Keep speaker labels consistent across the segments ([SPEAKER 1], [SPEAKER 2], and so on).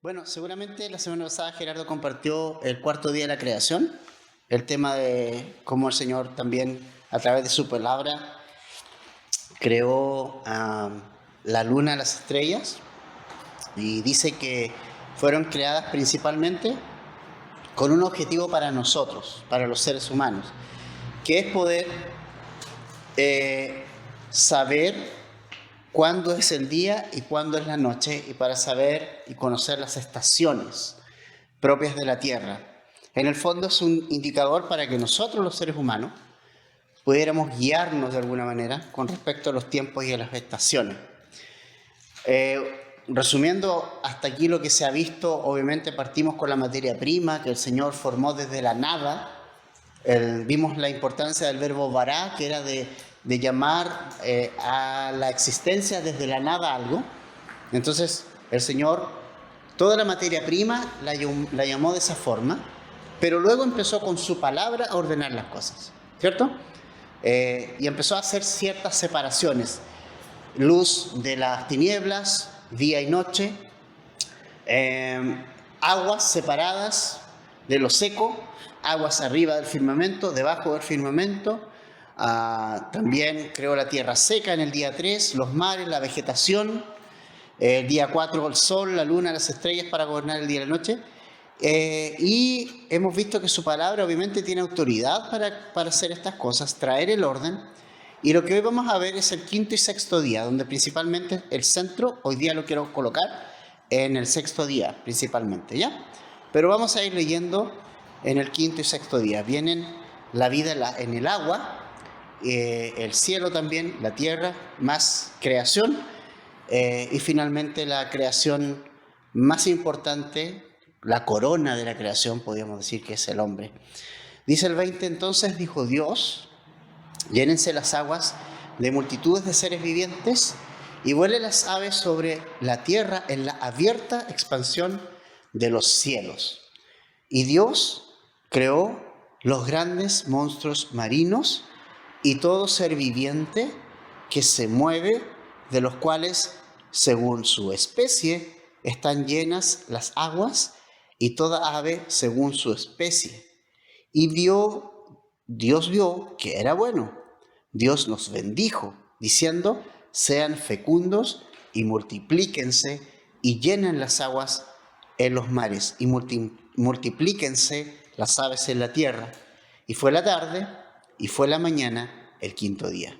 [SPEAKER 1] Bueno, seguramente la semana pasada Gerardo compartió el cuarto día de la creación, el tema de cómo el Señor también a través de su palabra creó la luna, las estrellas, y dice que fueron creadas principalmente con un objetivo para nosotros, para los seres humanos, que es poder eh, saber cuándo es el día y cuándo es la noche, y para saber y conocer las estaciones propias de la Tierra. En el fondo es un indicador para que nosotros los seres humanos pudiéramos guiarnos de alguna manera con respecto a los tiempos y a las estaciones. Resumiendo hasta aquí lo que se ha visto, obviamente partimos con la materia prima que el Señor formó desde la nada. Vimos la importancia del verbo vará, que era de llamar a la existencia desde la nada algo. Entonces el Señor, toda la materia prima la llamó de esa forma, pero luego empezó con su palabra a ordenar las cosas, ¿cierto? Y empezó a hacer ciertas separaciones: luz de las tinieblas, día y noche, aguas separadas de lo seco, aguas arriba del firmamento, debajo del firmamento. También creó la tierra seca en el día 3, los mares, la vegetación. El día 4 el sol, la luna, las estrellas para gobernar el día y la noche. Y hemos visto que su palabra obviamente tiene autoridad para hacer estas cosas, traer el orden. Y lo que hoy vamos a ver es el quinto y sexto día, donde principalmente el centro, hoy día lo quiero colocar en el sexto día principalmente, ¿ya? Pero vamos a ir leyendo en el quinto y sexto día. Vienen la vida en el agua, el cielo también, la tierra, más creación, y finalmente la creación más importante, la corona de la creación, podríamos decir que es el hombre. Dice el 20: entonces dijo Dios: llénense las aguas de multitudes de seres vivientes y vuelen las aves sobre la tierra en la abierta expansión de los cielos. Y Dios creó los grandes monstruos marinos y todo ser viviente que se mueve, de los cuales, según su especie, están llenas las aguas, y toda ave según su especie. Y Dios vio que era bueno. Dios nos bendijo, diciendo: sean fecundos y multiplíquense y llenen las aguas en los mares y multiplíquense las aves en la tierra. Y fue la tarde y fue la mañana el quinto día.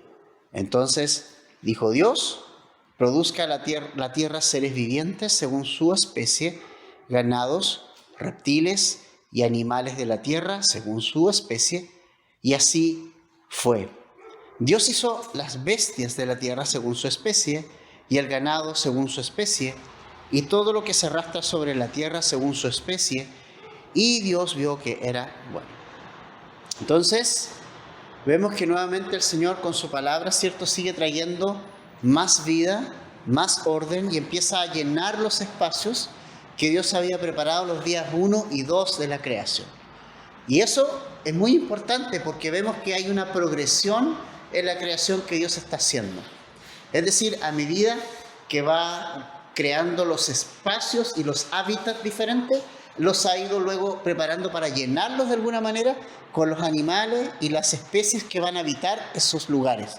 [SPEAKER 1] Entonces dijo Dios: produzca la tierra seres vivientes según su especie, ganados, reptiles y animales de la tierra según su especie. Y así fue. Dios hizo las bestias de la tierra según su especie, y el ganado según su especie, y todo lo que se arrastra sobre la tierra según su especie, y Dios vio que era bueno. Entonces, vemos que nuevamente el Señor con su palabra, ¿cierto?, sigue trayendo más vida, más orden, y empieza a llenar los espacios que Dios había preparado los días 1 y 2 de la creación. Y eso es muy importante porque vemos que hay una progresión en la creación que Dios está haciendo. Es decir, a medida que va creando los espacios y los hábitats diferentes, los ha ido luego preparando para llenarlos de alguna manera con los animales y las especies que van a habitar esos lugares.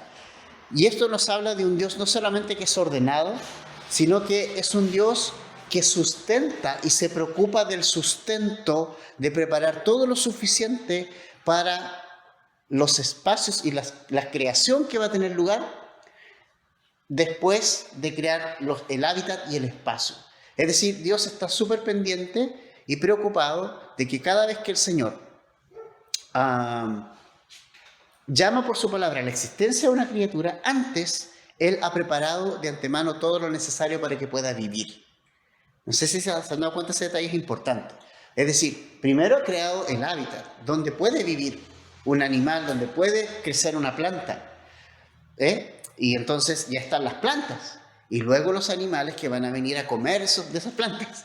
[SPEAKER 1] Y esto nos habla de un Dios no solamente que es ordenado, sino que es un Dios que sustenta y se preocupa del sustento, de preparar todo lo suficiente para los espacios y la creación que va a tener lugar después de crear el hábitat y el espacio. Es decir, Dios está súper pendiente y preocupado de que cada vez que el Señor llama por su palabra a la existencia de una criatura, antes Él ha preparado de antemano todo lo necesario para que pueda vivir. No sé si se han dado cuenta, ese detalle es importante. Es decir, primero ha creado el hábitat, donde puede vivir un animal, donde puede crecer una planta. Y entonces ya están las plantas. Y luego los animales que van a venir a comer de esas plantas.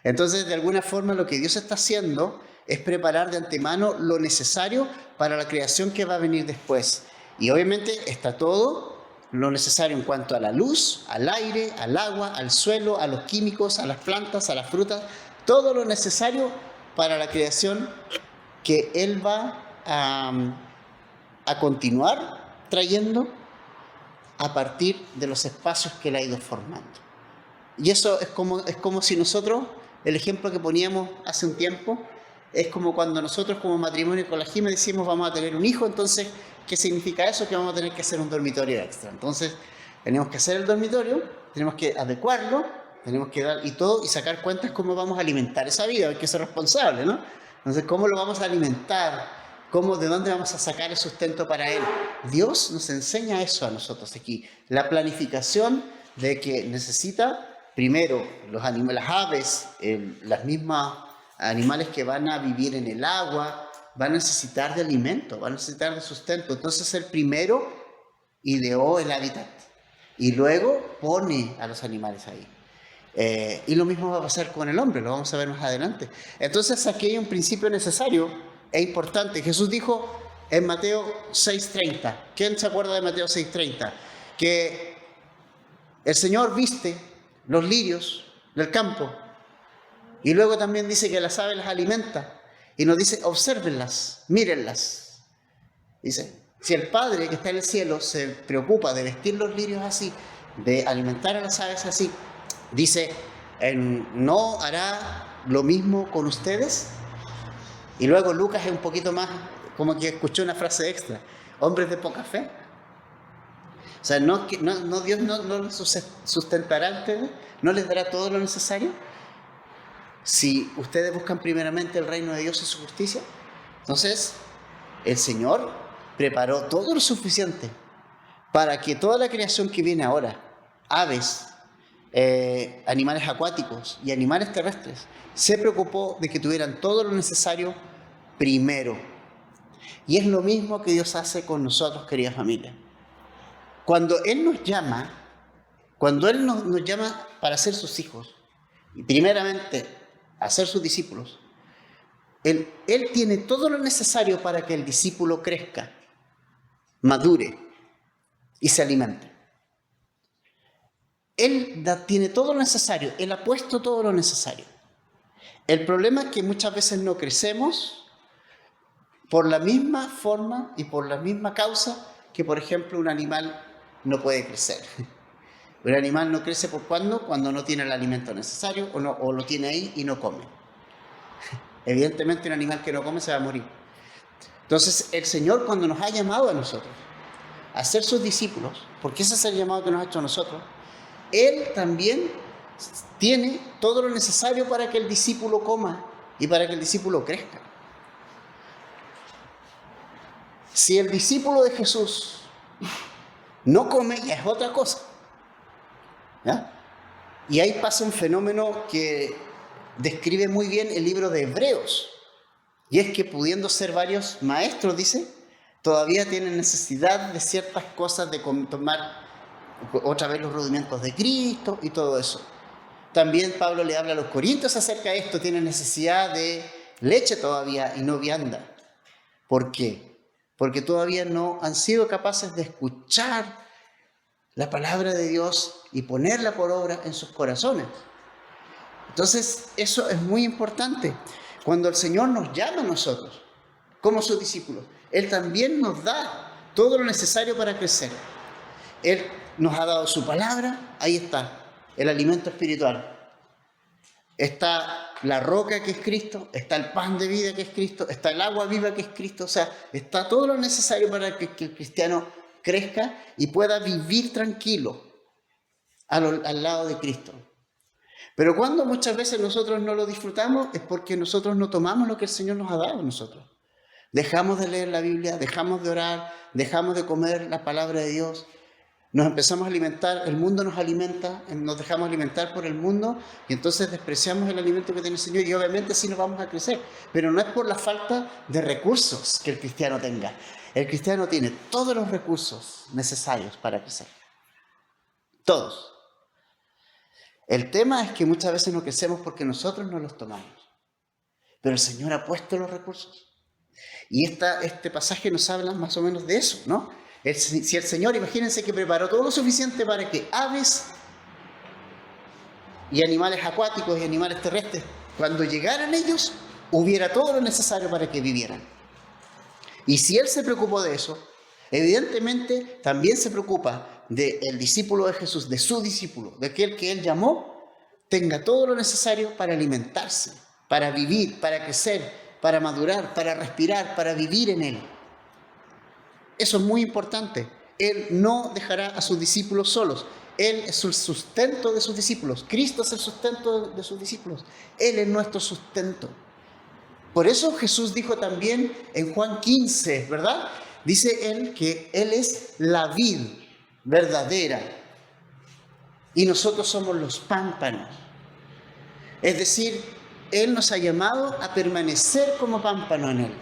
[SPEAKER 1] Entonces, de alguna forma, lo que Dios está haciendo es preparar de antemano lo necesario para la creación que va a venir después. Y obviamente está todo lo necesario en cuanto a la luz, al aire, al agua, al suelo, a los químicos, a las plantas, a las frutas, todo lo necesario para la creación que Él va a continuar trayendo a partir de los espacios que Él ha ido formando. Y eso es como si nosotros, el ejemplo que poníamos hace un tiempo, es como cuando nosotros como matrimonio con la Jime decimos vamos a tener un hijo, entonces, ¿qué significa eso? Que vamos a tener que hacer un dormitorio extra. Entonces, tenemos que hacer el dormitorio, tenemos que adecuarlo, tenemos que dar y todo, y sacar cuentas cómo vamos a alimentar esa vida, hay que ser responsable, ¿no? Entonces, ¿cómo lo vamos a alimentar? ¿De dónde vamos a sacar el sustento para Él? Dios nos enseña eso a nosotros aquí. La planificación de que necesita, primero, los animales, las aves, las mismas animales que van a vivir en el agua, van a necesitar de alimento, van a necesitar de sustento. Entonces, el primero ideó el hábitat y luego pone a los animales ahí. Y lo mismo va a pasar con el hombre, lo vamos a ver más adelante. Entonces, aquí hay un principio necesario. Es importante. Jesús dijo en Mateo 6:30. ¿Quién se acuerda de Mateo 6:30? Que el Señor viste los lirios del campo y luego también dice que las aves las alimenta y nos dice obsérvenlas, mírenlas. Dice, si el Padre que está en el cielo se preocupa de vestir los lirios así, de alimentar a las aves así, dice, ¿no hará lo mismo con ustedes? Y luego Lucas es un poquito más, como que escuchó una frase extra, hombres de poca fe. O sea, Dios no los sustentará a ustedes, no les dará todo lo necesario. Si ustedes buscan primeramente el reino de Dios y su justicia, entonces el Señor preparó todo lo suficiente para que toda la creación que viene ahora, aves, animales acuáticos y animales terrestres, se preocupó de que tuvieran todo lo necesario primero. Y es lo mismo que Dios hace con nosotros, querida familia. Cuando Él nos llama para ser sus hijos, y primeramente a ser sus discípulos, Él tiene todo lo necesario para que el discípulo crezca, madure y se alimente. Él tiene todo lo necesario, Él ha puesto todo lo necesario. El problema es que muchas veces no crecemos por la misma forma y por la misma causa que, por ejemplo, un animal no puede crecer. Un animal no crece cuando no tiene el alimento necesario o lo tiene ahí y no come. Evidentemente un animal que no come se va a morir. Entonces el Señor, cuando nos ha llamado a nosotros a ser sus discípulos, porque ese es el llamado que nos ha hecho a nosotros, Él también tiene todo lo necesario para que el discípulo coma y para que el discípulo crezca. Si el discípulo de Jesús no come, ya es otra cosa, ¿ya? Y ahí pasa un fenómeno que describe muy bien el libro de Hebreos, y es que pudiendo ser varios maestros, dice, todavía tienen necesidad de ciertas cosas, de tomar otra vez los rudimentos de Cristo y todo eso. También Pablo le habla a los corintios acerca de esto, tienen necesidad de leche todavía y no vianda. ¿Por qué? Porque todavía no han sido capaces de escuchar la palabra de Dios y ponerla por obra en sus corazones. Entonces, eso es muy importante. Cuando el Señor nos llama a nosotros, como sus discípulos, Él también nos da todo lo necesario para crecer. Él nos ha dado su palabra, ahí está, el alimento espiritual. Está la roca que es Cristo, está el pan de vida que es Cristo, está el agua viva que es Cristo, o sea, está todo lo necesario para que el cristiano crezca y pueda vivir tranquilo al lado de Cristo. Pero cuando muchas veces nosotros no lo disfrutamos es porque nosotros no tomamos lo que el Señor nos ha dado a nosotros. Dejamos de leer la Biblia, dejamos de orar, dejamos de comer la palabra de Dios, nos empezamos a alimentar, el mundo nos alimenta, nos dejamos alimentar por el mundo y entonces despreciamos el alimento que tiene el Señor y obviamente sí nos vamos a crecer, pero no es por la falta de recursos que el cristiano tenga. El cristiano tiene todos los recursos necesarios para crecer. Todos. El tema es que muchas veces no crecemos porque nosotros no los tomamos. Pero el Señor ha puesto los recursos. Y este pasaje nos habla más o menos de eso, ¿no? Si el Señor, imagínense que preparó todo lo suficiente para que aves y animales acuáticos y animales terrestres, cuando llegaran ellos, hubiera todo lo necesario para que vivieran. Y si Él se preocupó de eso, evidentemente también se preocupa del discípulo de Jesús, de su discípulo, de aquel que Él llamó, tenga todo lo necesario para alimentarse, para vivir, para crecer, para madurar, para respirar, para vivir en Él. Eso es muy importante. Él no dejará a sus discípulos solos. Él es el sustento de sus discípulos. Cristo es el sustento de sus discípulos. Él es nuestro sustento. Por eso Jesús dijo también en Juan 15, ¿verdad? Dice Él que Él es la vid verdadera y nosotros somos los pámpanos. Es decir, Él nos ha llamado a permanecer como pámpano en Él.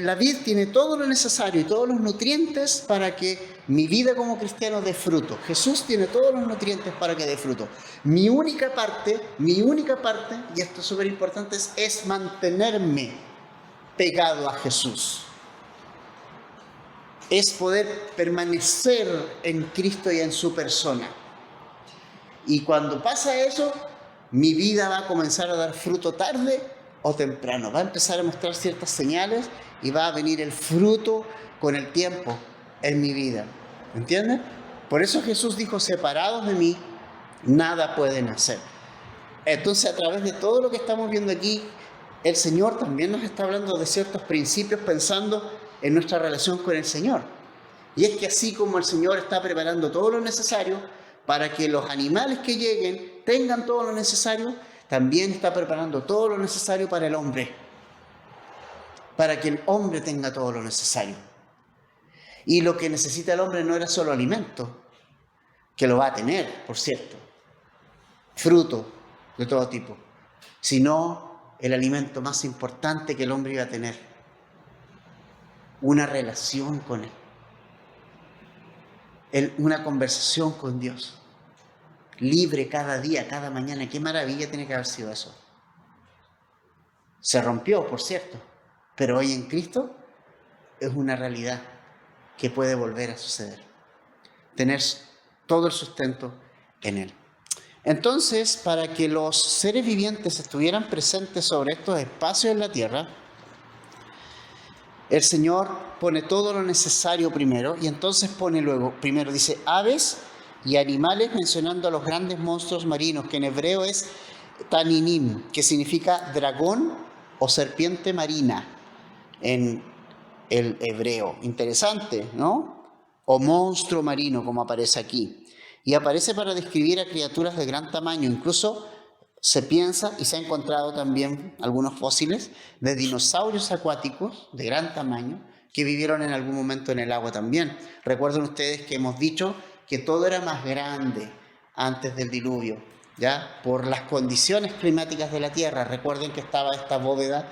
[SPEAKER 1] La vid tiene todo lo necesario y todos los nutrientes para que mi vida como cristiano dé fruto. Jesús tiene todos los nutrientes para que dé fruto. Mi única parte, y esto es súper importante, es mantenerme pegado a Jesús. Es poder permanecer en Cristo y en su persona. Y cuando pasa eso, mi vida va a comenzar a dar fruto tarde o temprano. Va a empezar a mostrar ciertas señales y va a venir el fruto con el tiempo en mi vida. ¿Entienden? Por eso Jesús dijo, separados de mí, nada pueden hacer. Entonces, a través de todo lo que estamos viendo aquí, el Señor también nos está hablando de ciertos principios pensando en nuestra relación con el Señor. Y es que así como el Señor está preparando todo lo necesario para que los animales que lleguen tengan todo lo necesario, también está preparando todo lo necesario para el hombre, para que el hombre tenga todo lo necesario. Y lo que necesita el hombre no era solo alimento, que lo va a tener, por cierto, fruto de todo tipo, sino el alimento más importante que el hombre iba a tener, una relación con Él, una conversación con Dios. Libre cada día, cada mañana. Qué maravilla tiene que haber sido eso. Se rompió, por cierto, pero hoy en Cristo es una realidad que puede volver a suceder. Tener todo el sustento en Él. Entonces, para que los seres vivientes estuvieran presentes sobre estos espacios en la tierra, el Señor pone todo lo necesario primero y entonces pone luego, primero dice aves y animales, mencionando a los grandes monstruos marinos, que en hebreo es taninim, que significa dragón o serpiente marina en el hebreo. Interesante, ¿no? O monstruo marino, como aparece aquí. Y aparece para describir a criaturas de gran tamaño. Incluso se piensa, y se ha encontrado también algunos fósiles, de dinosaurios acuáticos de gran tamaño que vivieron en algún momento en el agua también. Recuerden ustedes que hemos dicho que todo era más grande antes del diluvio, ¿ya? Por las condiciones climáticas de la tierra. Recuerden que estaba esta bóveda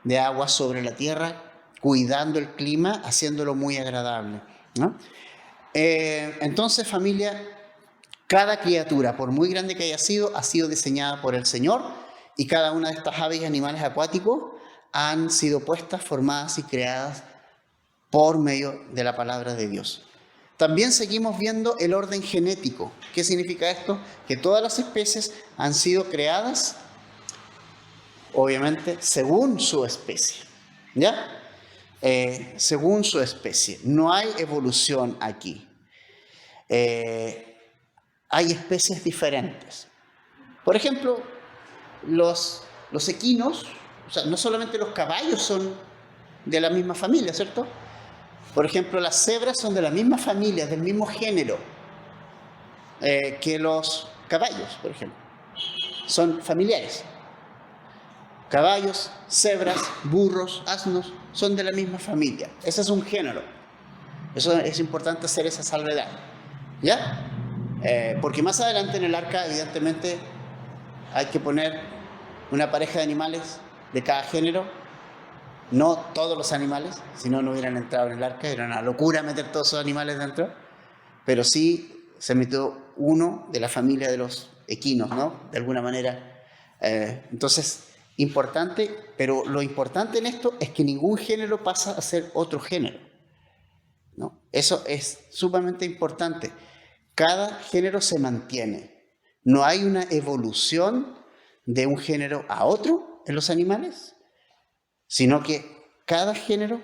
[SPEAKER 1] de agua sobre la tierra, cuidando el clima, haciéndolo muy agradable, ¿no? Entonces, familia, cada criatura, por muy grande que haya sido, ha sido diseñada por el Señor, y cada una de estas aves y animales acuáticos han sido puestas, formadas y creadas por medio de la palabra de Dios. También seguimos viendo el orden genético. ¿Qué significa esto? Que todas las especies han sido creadas, obviamente, según su especie, ¿ya? Según su especie. No hay evolución aquí. Hay especies diferentes. Por ejemplo, los equinos, o sea, no solamente los caballos son de la misma familia, ¿cierto? Por ejemplo, las cebras son de la misma familia, del mismo género que los caballos, por ejemplo. Son familiares. Caballos, cebras, burros, asnos, son de la misma familia. Ese es un género. Eso es importante hacer esa salvedad, ¿ya? Porque más adelante en el arca, evidentemente, hay que poner una pareja de animales de cada género. No todos los animales, si no, no hubieran entrado en el arca. Era una locura meter todos esos animales dentro. Pero sí se metió uno de la familia de los equinos, ¿no? De alguna manera. Entonces, importante, pero lo importante en esto es que ningún género pasa a ser otro género. ¿no? Eso es sumamente importante. Cada género se mantiene. No hay una evolución de un género a otro en los animales, sino que cada género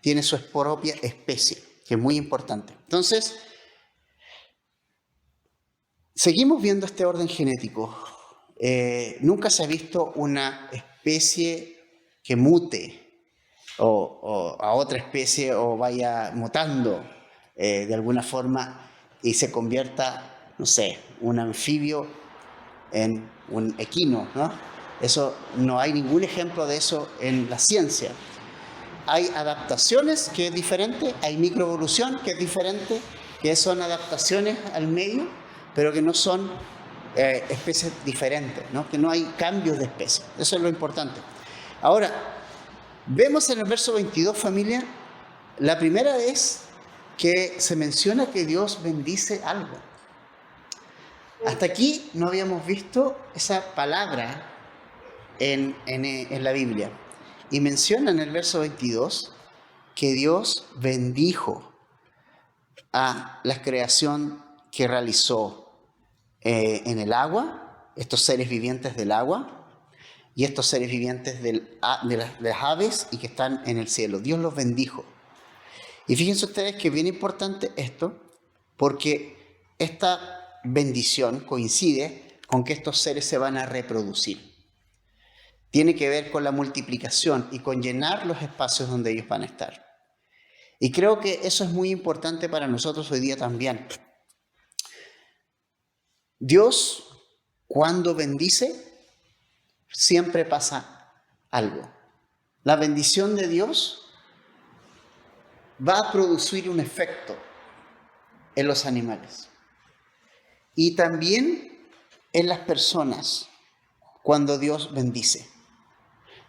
[SPEAKER 1] tiene su propia especie, que es muy importante. Entonces, seguimos viendo este orden genético. Nunca se ha visto una especie que mute o a otra especie o vaya mutando de alguna forma y se convierta, no sé, un anfibio en un equino, ¿no? Eso, no hay ningún ejemplo de eso en la ciencia. Hay adaptaciones, que es diferente, hay microevolución, que es diferente, que son adaptaciones al medio, pero que no son especies diferentes, ¿no? Que no hay cambios de especie. Eso es lo importante. Ahora, vemos en el verso 22, familia, la primera es que se menciona que Dios bendice algo. Hasta aquí no habíamos visto esa palabra en la Biblia. Y menciona en el verso 22 que Dios bendijo a la creación que realizó en el agua, estos seres vivientes del agua y estos seres vivientes de las aves y que están en el cielo. Dios los bendijo. Y fíjense ustedes que es bien importante esto, porque esta bendición coincide con que estos seres se van a reproducir. Tiene que ver con la multiplicación y con llenar los espacios donde ellos van a estar. Y creo que eso es muy importante para nosotros hoy día también. Dios, cuando bendice, siempre pasa algo. La bendición de Dios va a producir un efecto en los animales. Y también en las personas, cuando Dios bendice.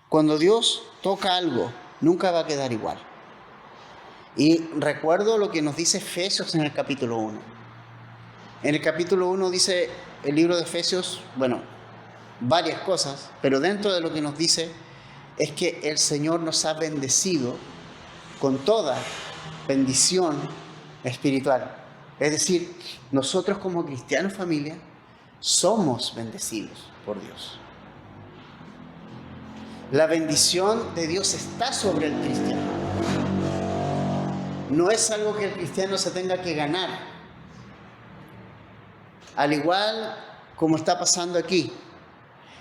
[SPEAKER 1] Cuando Dios toca algo, nunca va a quedar igual. Y recuerdo lo que nos dice Efesios en el capítulo 1. En el capítulo 1 dice el libro de Efesios, bueno, varias cosas, pero dentro de lo que nos dice es que el Señor nos ha bendecido con toda bendición espiritual. Es decir, nosotros como cristianos, familia, somos bendecidos por Dios. La bendición de Dios está sobre el cristiano. No es algo que el cristiano se tenga que ganar. Al igual como está pasando aquí.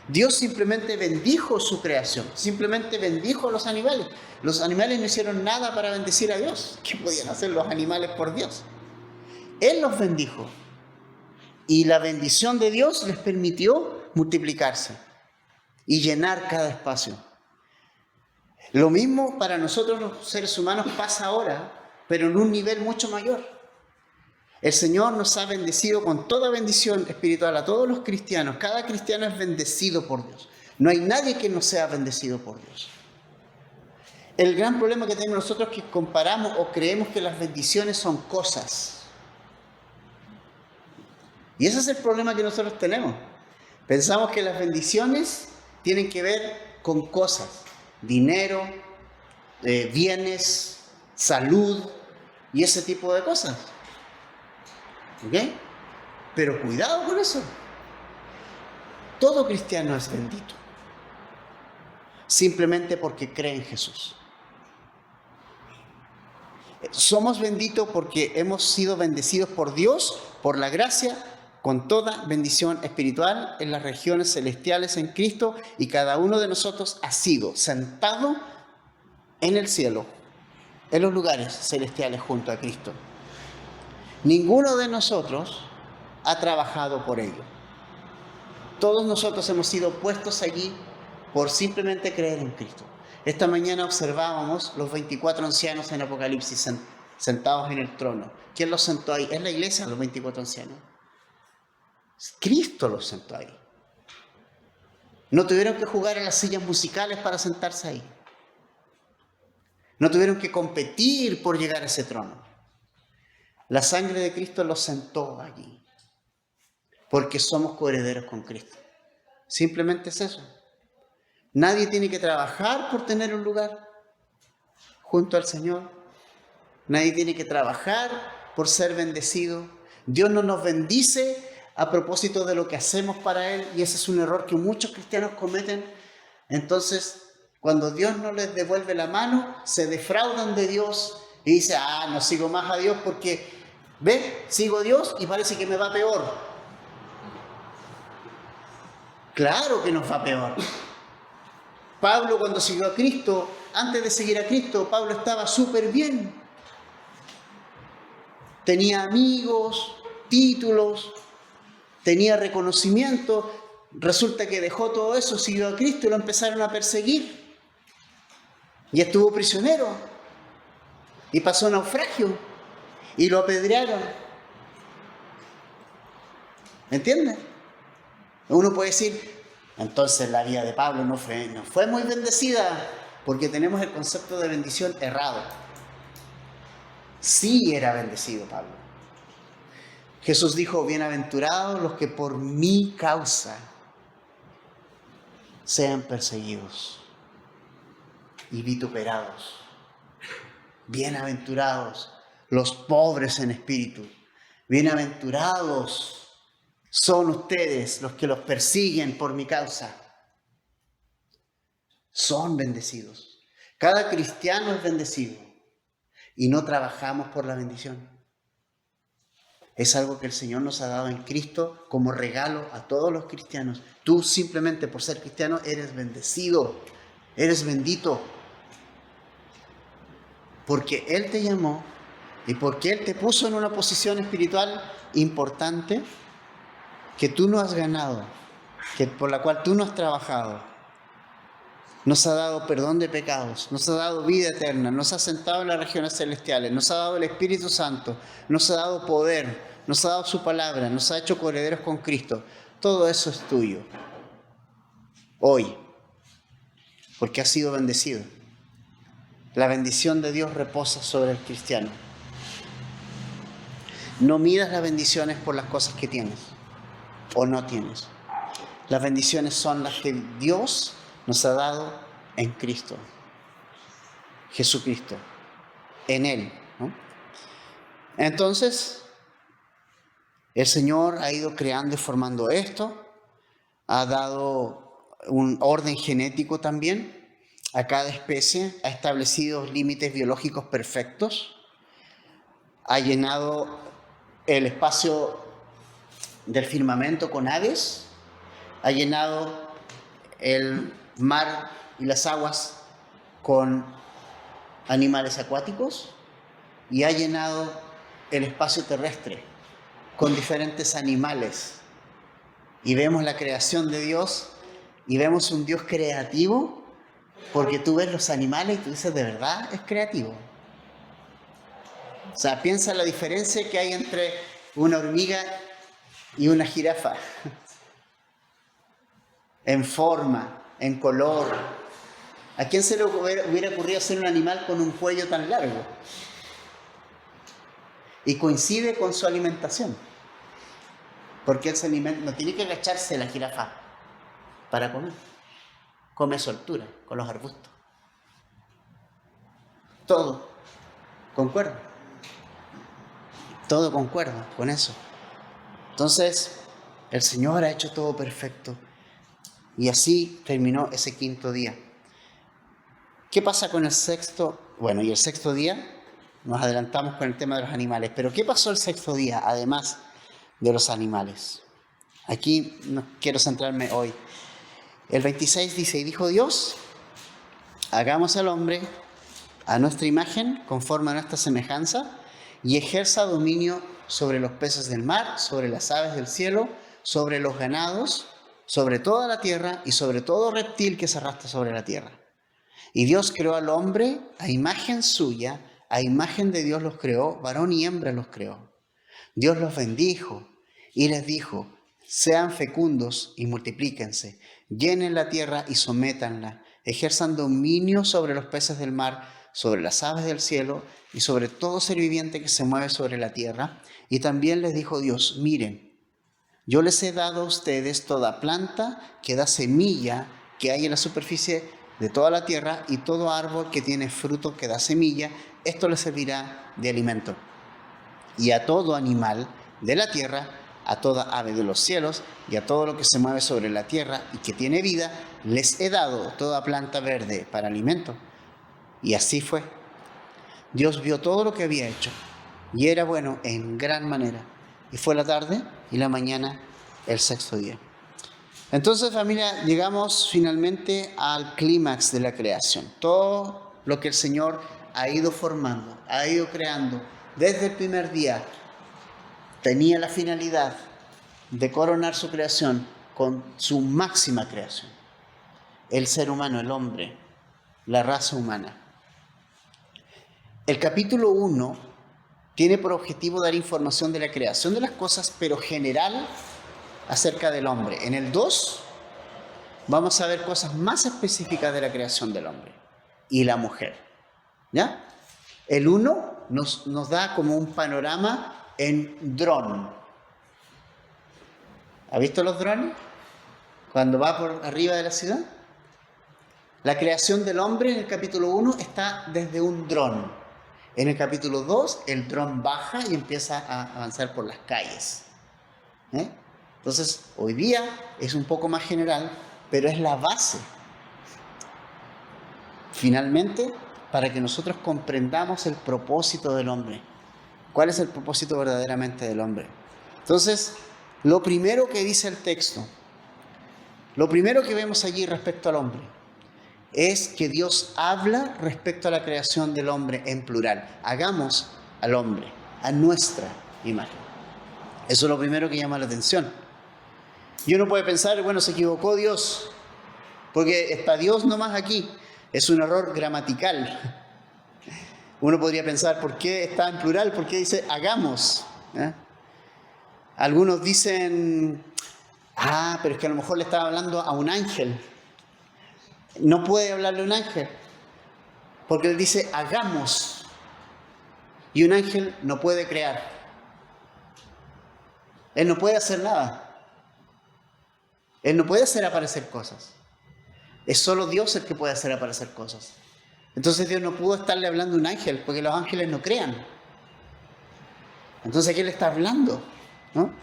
[SPEAKER 1] Dios simplemente bendijo su creación, simplemente bendijo a los animales. Los animales no hicieron nada para bendecir a Dios. ¿Qué podían hacer los animales por Dios? Él los bendijo. Y la bendición de Dios les permitió multiplicarse y llenar cada espacio. Lo mismo para nosotros los seres humanos pasa ahora, pero en un nivel mucho mayor. El Señor nos ha bendecido con toda bendición espiritual a todos los cristianos. Cada cristiano es bendecido por Dios. No hay nadie que no sea bendecido por Dios. El gran problema que tenemos nosotros es que comparamos o creemos que las bendiciones son cosas. Y ese es el problema que nosotros tenemos. Pensamos que las bendiciones tienen que ver con cosas. Dinero, bienes, salud y ese tipo de cosas. ¿Ok? Pero cuidado con eso. Todo cristiano es bendito. Simplemente porque cree en Jesús. Somos benditos porque hemos sido bendecidos por Dios, por la gracia, con toda bendición espiritual en las regiones celestiales en Cristo, y cada uno de nosotros ha sido sentado en el cielo, en los lugares celestiales junto a Cristo. Ninguno de nosotros ha trabajado por ello. Todos nosotros hemos sido puestos allí por simplemente creer en Cristo. Esta mañana observábamos los 24 ancianos en Apocalipsis sentados en el trono. ¿Quién los sentó ahí? ¿Es la iglesia, los 24 ancianos? Cristo los sentó ahí. No tuvieron que jugar en las sillas musicales para sentarse ahí. No tuvieron que competir por llegar a ese trono. La sangre de Cristo los sentó allí. Porque somos coherederos con Cristo. Simplemente es eso. Nadie tiene que trabajar por tener un lugar junto al Señor. nadie tiene que trabajar por ser bendecido. Dios no nos bendice a propósito de lo que hacemos para Él, y ese es un error que muchos cristianos cometen. Entonces, cuando Dios no les devuelve la mano, se defraudan de Dios y dicen, no sigo más a Dios porque, ve, sigo a Dios y parece que me va peor. Claro que nos va peor. Pablo, cuando siguió a Cristo, antes de seguir a Cristo, Pablo estaba súper bien. Tenía amigos, títulos, tenía reconocimiento. Resulta que dejó todo eso, siguió a Cristo y lo empezaron a perseguir. Y estuvo prisionero. Y pasó naufragio. Y lo apedrearon. ¿Me entiendes? Uno puede decir, entonces la vida de Pablo no fue muy bendecida, porque tenemos el concepto de bendición errado. Sí era bendecido Pablo. Jesús dijo, bienaventurados los que por mi causa sean perseguidos y vituperados. Bienaventurados los pobres en espíritu. Bienaventurados son ustedes los que los persiguen por mi causa. Son bendecidos. Cada cristiano es bendecido y no trabajamos por la bendición. Es algo que el Señor nos ha dado en Cristo como regalo a todos los cristianos. Tú simplemente por ser cristiano eres bendecido, eres bendito. Porque Él te llamó y porque Él te puso en una posición espiritual importante que tú no has ganado, por la cual tú no has trabajado. Nos ha dado perdón de pecados, nos ha dado vida eterna, nos ha sentado en las regiones celestiales, nos ha dado el Espíritu Santo, nos ha dado poder, nos ha dado su palabra, nos ha hecho coherederos con Cristo. Todo eso es tuyo. Hoy, porque has sido bendecido. La bendición de Dios reposa sobre el cristiano. No midas las bendiciones por las cosas que tienes o no tienes. Las bendiciones son las que Dios nos ha dado en Cristo, Jesucristo, en Él, ¿no? Entonces, el Señor ha ido creando y formando esto, ha dado un orden genético también a cada especie, ha establecido límites biológicos perfectos, ha llenado el espacio del firmamento con aves, ha llenado el mar y las aguas con animales acuáticos y ha llenado el espacio terrestre con diferentes animales. Y vemos la creación de Dios y vemos un Dios creativo, porque tú ves los animales y tú dices, ¿de verdad es creativo? O sea, piensa la diferencia que hay entre una hormiga y una jirafa. En forma, en color. ¿A quién se le hubiera ocurrido hacer un animal con un cuello tan largo? Y coincide con su alimentación. Porque él se alimenta, no tiene que agacharse la jirafa para comer. Come a su altura, con los arbustos. Todo concuerda. Todo concuerda con eso. Entonces, el Señor ha hecho todo perfecto. Y así terminó ese quinto día. ¿Qué pasa con el sexto? Bueno, y el sexto día, nos adelantamos con el tema de los animales. Pero ¿qué pasó el sexto día, además de los animales? Aquí no quiero centrarme hoy. El 26 dice, y dijo Dios, hagamos al hombre a nuestra imagen, conforme a nuestra semejanza, y ejerza dominio sobre los peces del mar, sobre las aves del cielo, sobre los ganados, sobre toda la tierra y sobre todo reptil que se arrastra sobre la tierra. Y Dios creó al hombre a imagen suya, a imagen de Dios los creó, varón y hembra los creó. Dios los bendijo y les dijo, sean fecundos y multiplíquense, llenen la tierra y sométanla, ejerzan dominio sobre los peces del mar, sobre las aves del cielo y sobre todo ser viviente que se mueve sobre la tierra. Y también les dijo Dios, miren, yo les he dado a ustedes toda planta que da semilla que hay en la superficie de toda la tierra y todo árbol que tiene fruto que da semilla, esto le servirá de alimento. Y a todo animal de la tierra, a toda ave de los cielos y a todo lo que se mueve sobre la tierra y que tiene vida, les he dado toda planta verde para alimento. Y así fue. Dios vio todo lo que había hecho y era bueno en gran manera. Y fue la tarde y la mañana el sexto día. Entonces, familia, llegamos finalmente al clímax de la creación. Todo lo que el Señor ha ido formando, ha ido creando desde el primer día, tenía la finalidad de coronar su creación con su máxima creación. El ser humano, el hombre, la raza humana. El capítulo 1 tiene por objetivo dar información de la creación de las cosas, pero general acerca del hombre. En el 2 vamos a ver cosas más específicas de la creación del hombre y la mujer. ¿Ya? El 1 nos da como un panorama en dron. ¿Ha visto los drones? Cuando va por arriba de la ciudad. La creación del hombre en el capítulo 1 está desde un dron. En el capítulo 2 el dron baja y empieza a avanzar por las calles. Entonces, hoy día es un poco más general, pero es la base. Finalmente, para que nosotros comprendamos el propósito del hombre. ¿Cuál es el propósito verdaderamente del hombre? Entonces, lo primero que dice el texto, lo primero que vemos allí respecto al hombre, es que Dios habla respecto a la creación del hombre en plural. Hagamos al hombre a nuestra imagen. Eso es lo primero que llama la atención. Y uno puede pensar, bueno, se equivocó Dios, porque está Dios nomás aquí. Es un error gramatical. Uno podría pensar, ¿por qué está en plural? ¿Por qué dice hagamos? Algunos dicen, pero es que a lo mejor le estaba hablando a un ángel. No puede hablarle a un ángel, porque él dice hagamos. Y un ángel no puede crear. Él no puede hacer nada. Él no puede hacer aparecer cosas. Es solo Dios el que puede hacer aparecer cosas. Entonces Dios no pudo estarle hablando a un ángel, porque los ángeles no crean. Entonces, ¿a quién le está hablando? ¿No?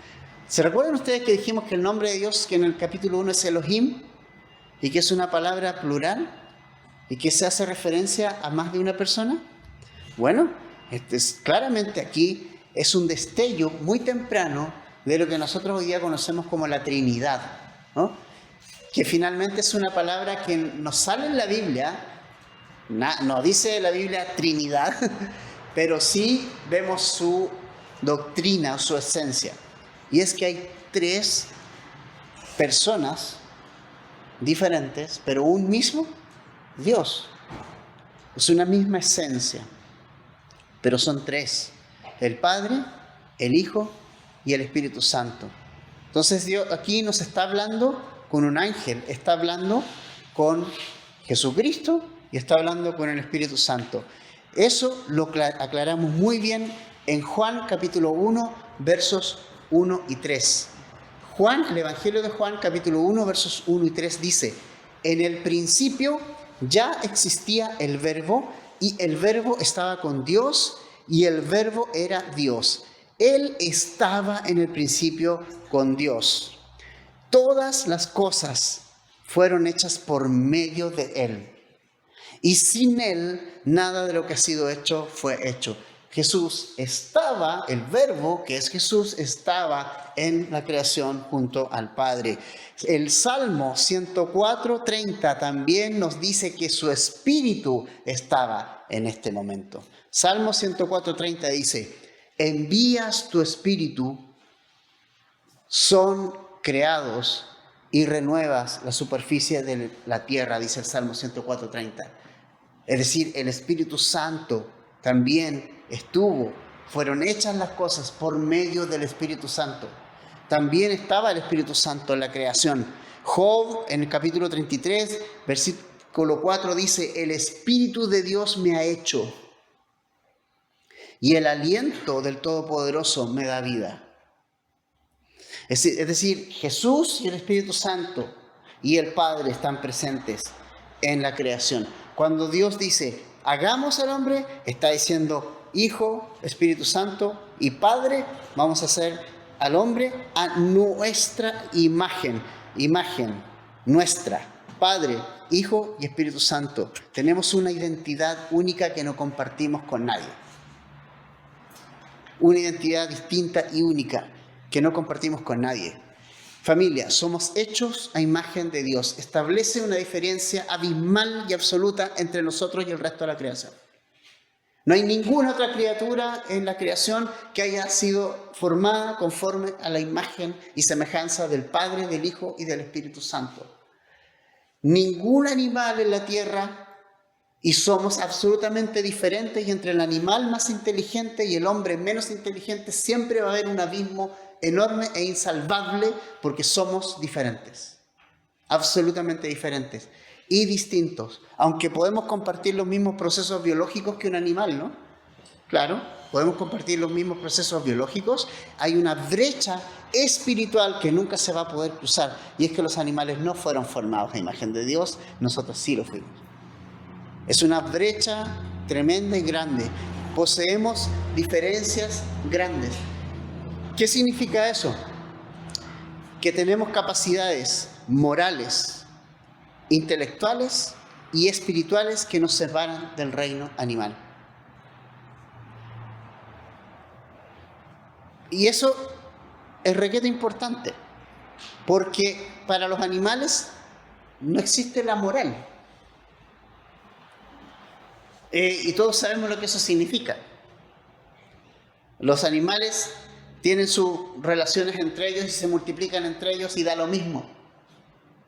[SPEAKER 1] ¿Se recuerdan ustedes que dijimos que el nombre de Dios, que en el capítulo 1 es Elohim, y que es una palabra plural, y que se hace referencia a más de una persona? Bueno, claramente aquí es un destello muy temprano de lo que nosotros hoy día conocemos como la Trinidad, ¿no? Que finalmente es una palabra que nos sale en la Biblia, no dice la Biblia Trinidad, pero sí vemos su doctrina, su esencia. Y es que hay 3 personas diferentes, pero un mismo Dios. Es una misma esencia, pero son 3. El Padre, el Hijo y el Espíritu Santo. Entonces Dios aquí nos está hablando con un ángel, está hablando con Jesucristo y está hablando con el Espíritu Santo. Eso lo aclaramos muy bien en Juan capítulo 1, versos 1 y 3. Juan, el Evangelio de Juan capítulo 1, versos 1 y 3 dice: en el principio ya existía el Verbo, y el Verbo estaba con Dios, y el Verbo era Dios. Él estaba en el principio con Dios. Todas las cosas fueron hechas por medio de Él, y sin Él nada de lo que ha sido hecho fue hecho. Jesús estaba, el Verbo, que es Jesús, estaba en la creación junto al Padre. El Salmo 104:30 también nos dice que su Espíritu estaba en este momento. Salmo 104:30 dice: envías tu Espíritu, son creados, y renuevas la superficie de la tierra, dice el Salmo 104:30. Es decir, el Espíritu Santo también fueron hechas las cosas por medio del Espíritu Santo. También estaba el Espíritu Santo en la creación. Job, en el capítulo 33, versículo 4, dice: el Espíritu de Dios me ha hecho, y el aliento del Todopoderoso me da vida. Es decir, Jesús y el Espíritu Santo y el Padre están presentes. en la creación. Cuando Dios dice, hagamos al hombre, está diciendo, Hijo, Espíritu Santo y Padre, vamos a hacer al hombre a nuestra imagen. Imagen nuestra, Padre, Hijo y Espíritu Santo. Tenemos una identidad única que no compartimos con nadie. Una identidad distinta y única que no compartimos con nadie. Familia, somos hechos a imagen de Dios. Establece una diferencia abismal y absoluta entre nosotros y el resto de la creación. No hay ninguna otra criatura en la creación que haya sido formada conforme a la imagen y semejanza del Padre, del Hijo y del Espíritu Santo. Ningún animal en la tierra, y somos absolutamente diferentes, y entre el animal más inteligente y el hombre menos inteligente siempre va a haber un abismo enorme e insalvable porque somos diferentes, absolutamente diferentes y distintos, aunque podemos compartir los mismos procesos biológicos que un animal, ¿no? Claro, podemos compartir los mismos procesos biológicos. Hay una brecha espiritual que nunca se va a poder cruzar, y es que los animales no fueron formados a imagen de Dios, nosotros sí lo fuimos. Es una brecha tremenda y grande. Poseemos diferencias grandes. ¿Qué significa eso? Que tenemos capacidades morales, intelectuales y espirituales que nos separan del reino animal. Y eso es requete importante, porque para los animales no existe la moral. Y todos sabemos lo que eso significa. Los animales tienen sus relaciones entre ellos y se multiplican entre ellos y da lo mismo.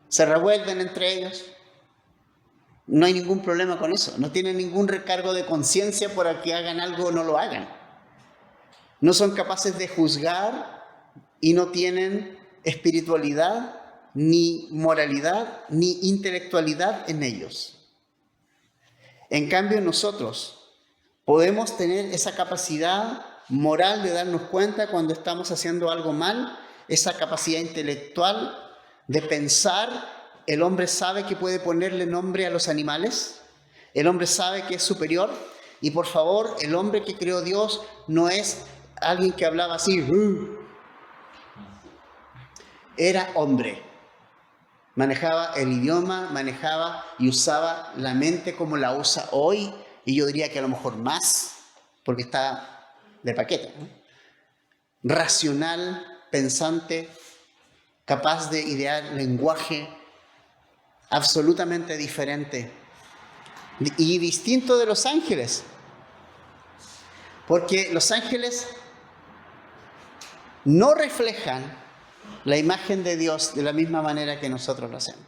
[SPEAKER 1] Se revuelven entre ellos. No hay ningún problema con eso. No tienen ningún recargo de conciencia por que hagan algo o no lo hagan. No son capaces de juzgar y no tienen espiritualidad, ni moralidad, ni intelectualidad en ellos. En cambio, nosotros podemos tener esa capacidad moral de darnos cuenta cuando estamos haciendo algo mal, esa capacidad intelectual de pensar. El hombre sabe que puede ponerle nombre a los animales, el hombre sabe que es superior, y por favor, el hombre que creó Dios no es alguien que hablaba así, era hombre. Manejaba el idioma, manejaba y usaba la mente como la usa hoy, y yo diría que a lo mejor más, porque está de paquete, ¿no? Racional, pensante, capaz de idear lenguaje absolutamente diferente y distinto de los ángeles, porque los ángeles no reflejan la imagen de Dios de la misma manera que nosotros lo hacemos.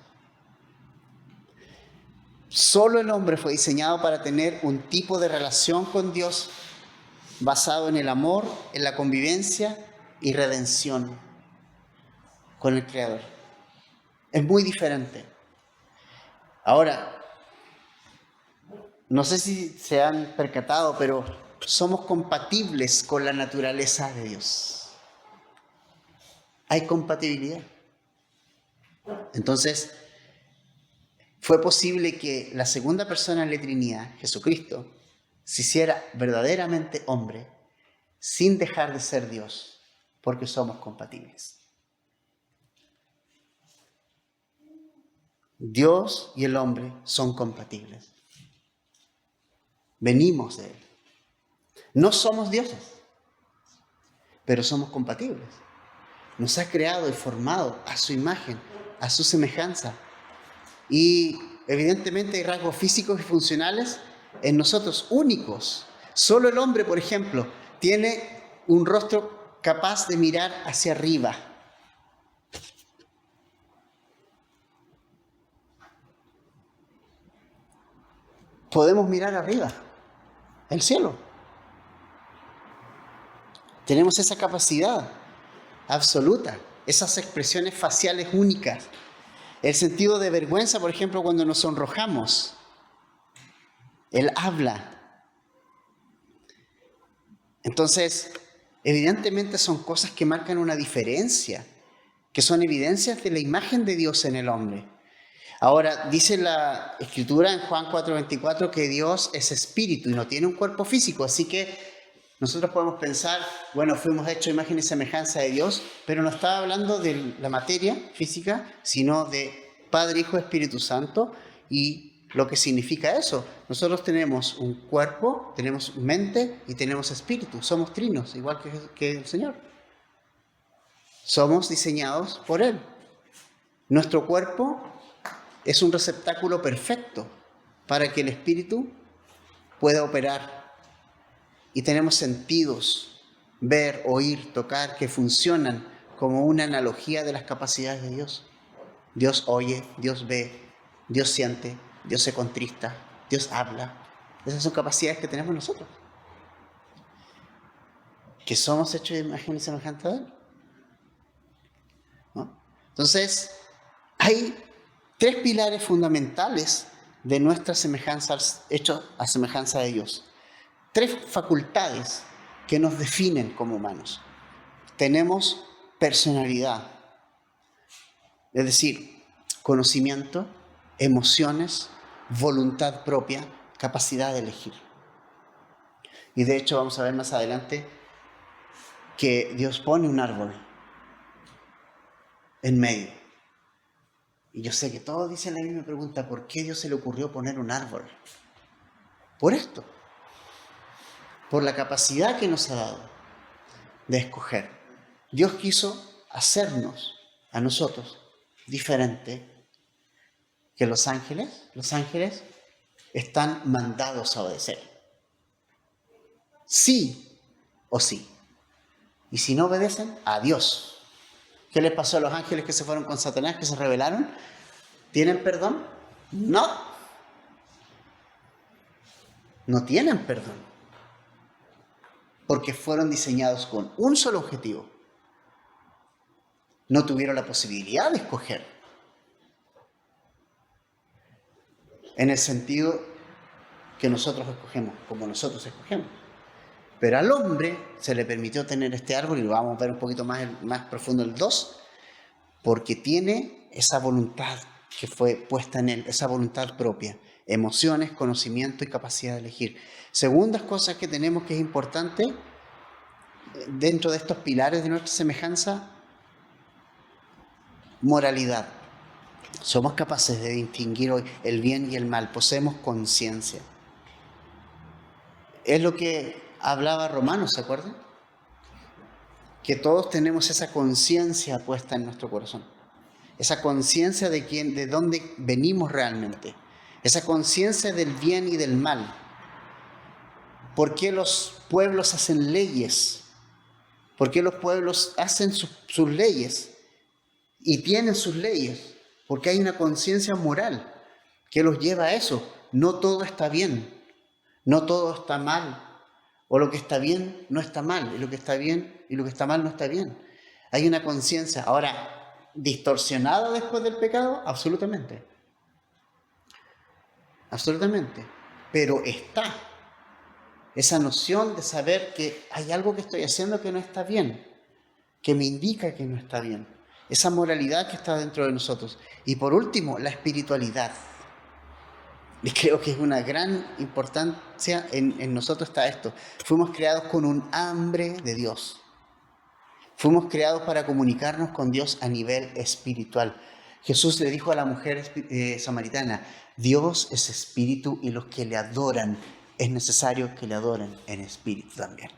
[SPEAKER 1] Solo el hombre fue diseñado para tener un tipo de relación con Dios basado en el amor, en la convivencia y redención con el Creador. Es muy diferente. Ahora, no sé si se han percatado, pero somos compatibles con la naturaleza de Dios. Hay compatibilidad. Entonces, fue posible que la segunda persona en la Trinidad, Jesucristo, se hiciera verdaderamente hombre sin dejar de ser Dios, porque somos compatibles. Dios y el hombre son compatibles. Venimos de Él. No somos dioses, pero somos compatibles. Nos ha creado y formado a su imagen, a su semejanza. Y evidentemente hay rasgos físicos y funcionales en nosotros únicos. Solo el hombre, por ejemplo, tiene un rostro capaz de mirar hacia arriba. Podemos mirar arriba, el cielo. Tenemos esa capacidad absoluta, esas expresiones faciales únicas. El sentido de vergüenza, por ejemplo, cuando nos sonrojamos. El habla. Entonces, evidentemente son cosas que marcan una diferencia, que son evidencias de la imagen de Dios en el hombre. Ahora, dice la Escritura en Juan 4:24 que Dios es espíritu y no tiene un cuerpo físico, así que nosotros podemos pensar, bueno, fuimos hechos a imagen y semejanza de Dios, pero no estaba hablando de la materia física, sino de Padre, Hijo, Espíritu Santo, y lo que significa eso. Nosotros tenemos un cuerpo, tenemos mente y tenemos espíritu. Somos trinos, igual que el Señor. Somos diseñados por Él. Nuestro cuerpo es un receptáculo perfecto para que el espíritu pueda operar. Y tenemos sentidos, ver, oír, tocar, que funcionan como una analogía de las capacidades de Dios. Dios oye, Dios ve, Dios siente, Dios se contrista, Dios habla. Esas son capacidades que tenemos nosotros. Que somos hechos de imagen y semejanza de Él. ¿No? Entonces, hay 3 pilares fundamentales de nuestra semejanza, hechos a semejanza de Dios. 3 facultades que nos definen como humanos. Tenemos personalidad, es decir, conocimiento, emociones, voluntad propia, capacidad de elegir. Y de hecho vamos a ver más adelante que Dios pone un árbol en medio. Y yo sé que todos dicen la misma pregunta, ¿por qué Dios se le ocurrió poner un árbol? Por esto. Por la capacidad que nos ha dado de escoger. Dios quiso hacernos, a nosotros, diferente que los ángeles. Los ángeles están mandados a obedecer. Sí o sí. Y si no obedecen, adiós. ¿Qué les pasó a los ángeles que se fueron con Satanás, que se rebelaron? ¿Tienen perdón? No. No tienen perdón. Porque fueron diseñados con un solo objetivo. No tuvieron la posibilidad de escoger. En el sentido que nosotros escogemos, como nosotros escogemos. Pero al hombre se le permitió tener este árbol, y lo vamos a ver un poquito más profundo el 2, porque tiene esa voluntad que fue puesta en él, esa voluntad propia, emociones, conocimiento y capacidad de elegir. Segundas cosas que tenemos que es importante dentro de estos pilares de nuestra semejanza: moralidad. Somos capaces de distinguir hoy el bien y el mal, poseemos conciencia. Es lo que hablaba Romanos, ¿se acuerdan? Que todos tenemos esa conciencia puesta en nuestro corazón. Esa conciencia de dónde venimos realmente. Esa conciencia del bien y del mal. ¿Por qué los pueblos hacen leyes? ¿Por qué los pueblos hacen sus leyes? Y tienen sus leyes. Porque hay una conciencia moral que los lleva a eso. No todo está bien. No todo está mal. O lo que está bien no está mal. Y lo que está bien y lo que está mal no está bien. Hay una conciencia. Ahora, ¿distorsionada después del pecado? Absolutamente. Absolutamente. Pero está esa noción de saber que hay algo que estoy haciendo que no está bien, que me indica que no está bien. Esa moralidad que está dentro de nosotros. Y por último, la espiritualidad. Y creo que es una gran importancia en nosotros está esto. Fuimos creados con un hambre de Dios. Fuimos creados para comunicarnos con Dios a nivel espiritual. Jesús le dijo a la mujer samaritana: Dios es espíritu y los que le adoran, es necesario que le adoren en espíritu también.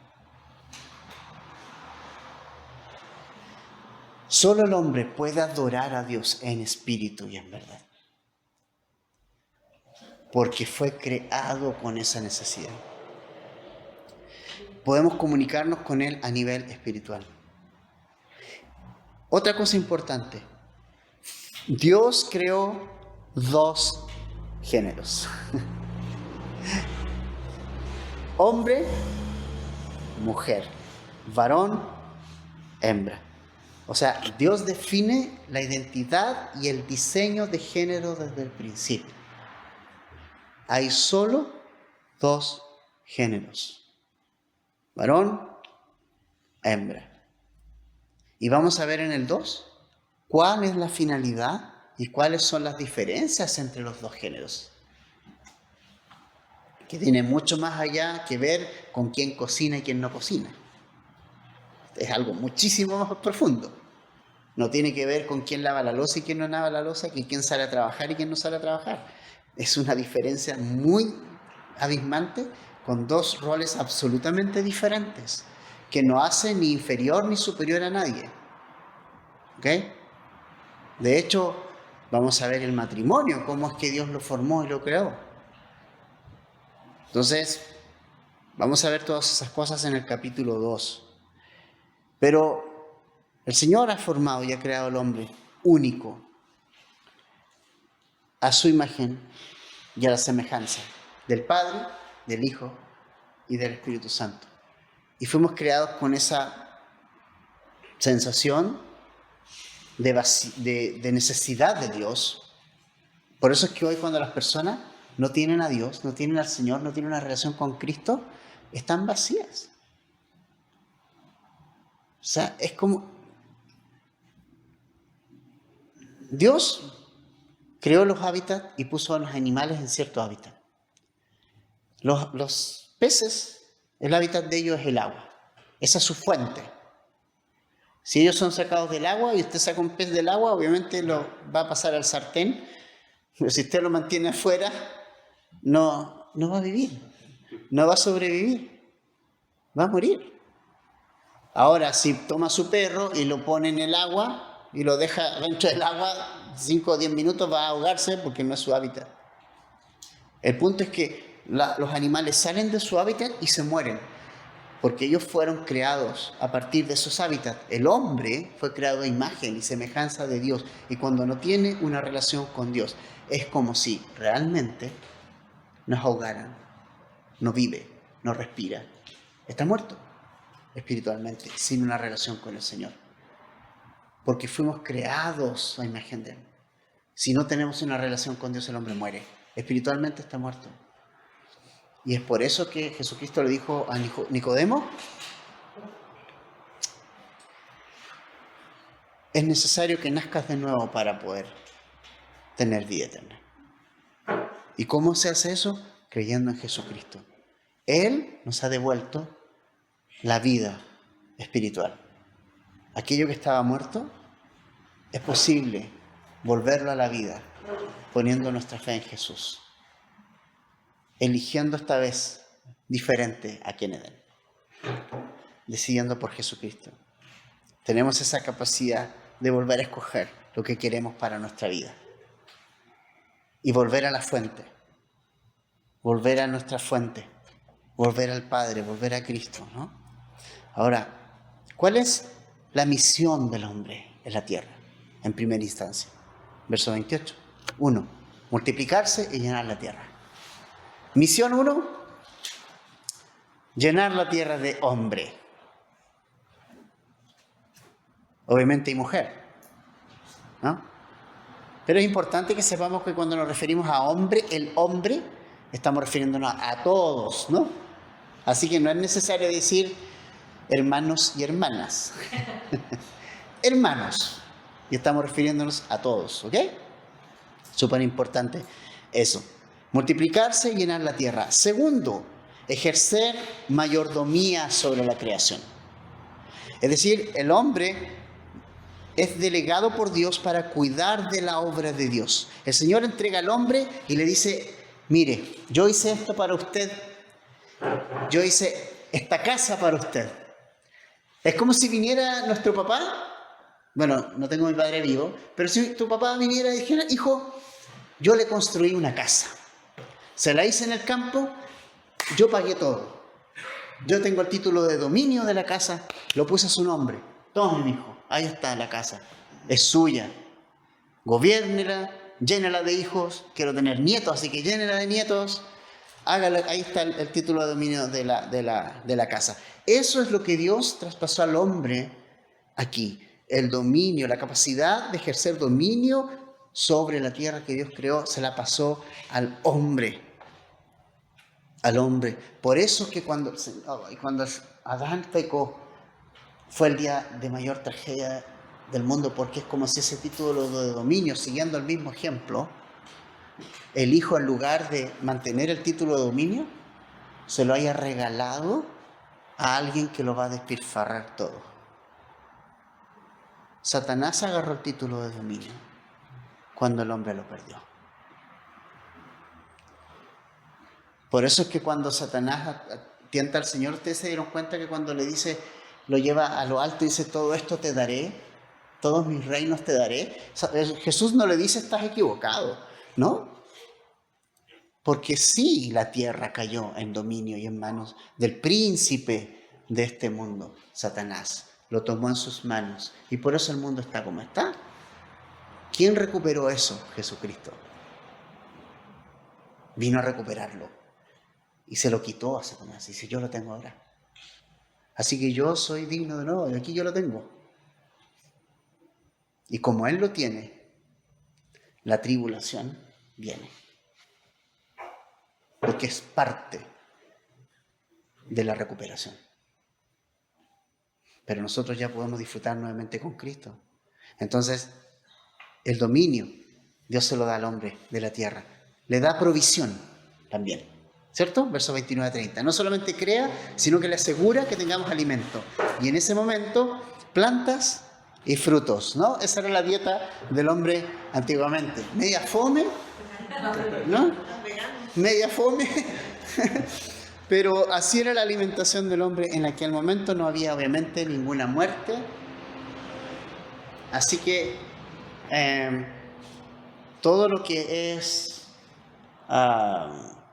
[SPEAKER 1] Solo el hombre puede adorar a Dios en espíritu y en verdad. Porque fue creado con esa necesidad. Podemos comunicarnos con Él a nivel espiritual. Otra cosa importante. Dios creó 2 géneros. Hombre, mujer. Varón, hembra. O sea, Dios define la identidad y el diseño de género desde el principio. Hay solo 2 géneros. Varón, hembra. Y vamos a ver en el 2 cuál es la finalidad ¿Y cuáles son las diferencias entre los dos géneros? Que tiene mucho más allá que ver con quién cocina y quién no cocina. Es algo muchísimo más profundo. No tiene que ver con quién lava la loza y quién no lava la loza, que quién sale a trabajar y quién no sale a trabajar. Es una diferencia muy abismante con dos roles absolutamente diferentes, que no hacen ni inferior ni superior a nadie. ¿Ok? De hecho, vamos a ver el matrimonio, cómo es que Dios lo formó y lo creó. Entonces, vamos a ver todas esas cosas en el capítulo 2. Pero el Señor ha formado y ha creado al hombre único, a su imagen y a la semejanza del Padre, del Hijo y del Espíritu Santo. Y fuimos creados con esa sensación de necesidad de Dios. Por eso es que hoy, cuando las personas no tienen a Dios, no tienen al Señor, no tienen una relación con Cristo, están vacías. O sea, es como Dios creó los hábitats y puso a los animales en ciertos hábitats. Los peces, el hábitat de ellos es el agua. Esa es su fuente. Si ellos son sacados del agua y usted saca un pez del agua, obviamente lo va a pasar al sartén. Pero si usted lo mantiene afuera, no va a vivir. No va a sobrevivir. Va a morir. Ahora, si toma su perro y lo pone en el agua y lo deja dentro del agua, 5 o 10 minutos va a ahogarse porque no es su hábitat. El punto es que los animales salen de su hábitat y se mueren, porque ellos fueron creados a partir de esos hábitats. El hombre fue creado a imagen y semejanza de Dios, y cuando no tiene una relación con Dios, es como si realmente nos ahogaran. No vive, no respira, está muerto espiritualmente, sin una relación con el Señor. Porque fuimos creados a imagen de Él. Si no tenemos una relación con Dios, el hombre muere. Espiritualmente está muerto. Y es por eso que Jesucristo le dijo a Nicodemo: es necesario que nazcas de nuevo para poder tener vida eterna. ¿Y cómo se hace eso? Creyendo en Jesucristo. Él nos ha devuelto la vida espiritual. Aquello que estaba muerto, es posible volverlo a la vida poniendo nuestra fe en Jesús, eligiendo esta vez diferente aquí en Edén, decidiendo por Jesucristo. Tenemos esa capacidad de volver a escoger lo que queremos para nuestra vida y volver a la fuente, volver a nuestra fuente, volver al Padre, volver a Cristo, ¿no? Ahora, ¿cuál es la misión del hombre en la tierra? En primera instancia, verso 28. 1. Multiplicarse y llenar la tierra. Misión 1. Llenar la tierra de hombre. Obviamente y mujer, ¿no? Pero es importante que sepamos que cuando nos referimos a hombre, el hombre, estamos refiriéndonos a todos, ¿no? Así que no es necesario decir hermanos y hermanas. Hermanos. Y estamos refiriéndonos a todos, ¿ok? Súper importante eso. Multiplicarse y llenar la tierra. Segundo, ejercer mayordomía sobre la creación. Es decir, el hombre es delegado por Dios para cuidar de la obra de Dios. El Señor entrega al hombre y le dice: mire, yo hice esto para usted. Yo hice esta casa para usted. Es como si viniera nuestro papá. Bueno, no tengo a mi padre vivo, pero si tu papá viniera y dijera: hijo, yo le construí una casa, se la hice en el campo, yo pagué todo, yo tengo el título de dominio de la casa, lo puse a su nombre, tome, mi hijo, ahí está la casa, es suya, gobiérnela, llénela de hijos, quiero tener nietos, así que llénela de nietos, hágalo, ahí está el título de dominio de la casa. Eso es lo que Dios traspasó al hombre aquí. El dominio, la capacidad de ejercer dominio sobre la tierra que Dios creó, se la pasó al hombre. Al hombre. Por eso que cuando Adán pecó, fue el día de mayor tragedia del mundo, porque es como si ese título de dominio, siguiendo el mismo ejemplo, el hijo, en lugar de mantener el título de dominio, se lo haya regalado a alguien que lo va a despilfarrar todo. Satanás agarró el título de dominio cuando el hombre lo perdió. Por eso es que cuando Satanás tienta al Señor, ustedes se dieron cuenta que cuando le dice, lo lleva a lo alto y dice, todo esto te daré, todos mis reinos te daré. Jesús no le dice, estás equivocado, ¿no? Porque sí, la tierra cayó en dominio y en manos del príncipe de este mundo, Satanás. Lo tomó en sus manos y por eso el mundo está como está. ¿Quién recuperó eso? Jesucristo. Vino a recuperarlo y se lo quitó a Satanás. Dice, yo lo tengo ahora. Así que yo soy digno de nuevo y aquí yo lo tengo. Y como Él lo tiene, la tribulación viene. Porque es parte de la recuperación. Pero nosotros ya podemos disfrutar nuevamente con Cristo. Entonces, el dominio, Dios se lo da al hombre de la tierra. Le da provisión también. ¿Cierto? Verso 29-30. No solamente crea, sino que le asegura que tengamos alimento. Y en ese momento, plantas y frutos, ¿no? Esa era la dieta del hombre antiguamente. Media fome, ¿no? Media fome. Pero así era la alimentación del hombre. En aquel momento no había obviamente ninguna muerte. Así que todo lo que es